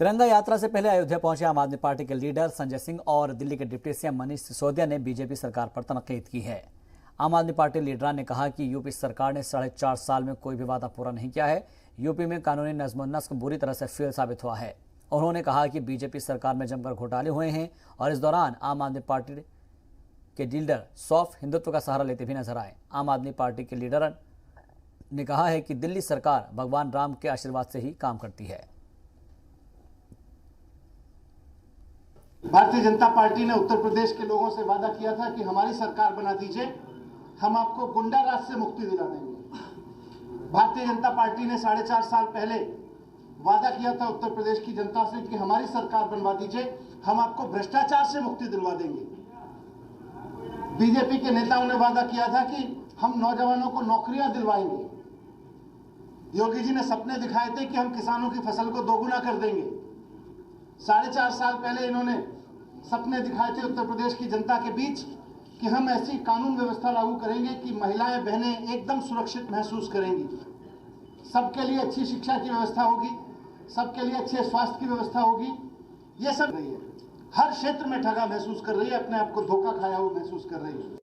तिरंगा यात्रा से पहले अयोध्या पहुंचे आम आदमी पार्टी के लीडर संजय सिंह और दिल्ली के डिप्टी सीएम मनीष सिसोदिया ने बीजेपी सरकार पर तनकीद की है। आम आदमी पार्टी लीडर ने कहा कि यूपी सरकार ने 4.5 साल में कोई भी वादा पूरा नहीं किया है। यूपी में कानूनी नज्म-ओ-नस्क बुरी तरह से फेल साबित हुआ है। उन्होंने कहा कि बीजेपी सरकार में जमकर घोटाले हुए हैं और इस दौरान आम आदमी पार्टी के लीडर सॉफ्ट हिंदुत्व का सहारा लेते भी नजर आए। आम आदमी पार्टी के लीडर ने कहा है कि दिल्ली सरकार भगवान राम के आशीर्वाद से ही काम करती है। भारतीय जनता पार्टी ने उत्तर प्रदेश के लोगों से वादा किया था कि हमारी सरकार बना दीजिए, हम आपको गुंडा राज से मुक्ति दिला देंगे। भारतीय जनता पार्टी ने 4.5 साल पहले वादा किया था उत्तर प्रदेश की जनता से कि हमारी सरकार बनवा दीजिए, हम आपको भ्रष्टाचार से मुक्ति दिलवा देंगे। बीजेपी के नेताओं ने वादा किया था कि हम नौजवानों को नौकरियां दिलवाएंगे। योगी जी ने सपने दिखाए थे कि हम किसानों की फसल को दोगुना कर देंगे। 4.5 साल पहले इन्होंने सपने दिखाए थे उत्तर प्रदेश की जनता के बीच कि हम ऐसी कानून व्यवस्था लागू करेंगे कि महिलाएं बहनें एकदम सुरक्षित महसूस करेंगी, सबके लिए अच्छी शिक्षा की व्यवस्था होगी, सबके लिए अच्छे स्वास्थ्य की व्यवस्था होगी। ये सब नहीं है, हर क्षेत्र में ठगा महसूस कर रही है, अपने आप को धोखा खाया हुआ महसूस कर रही है।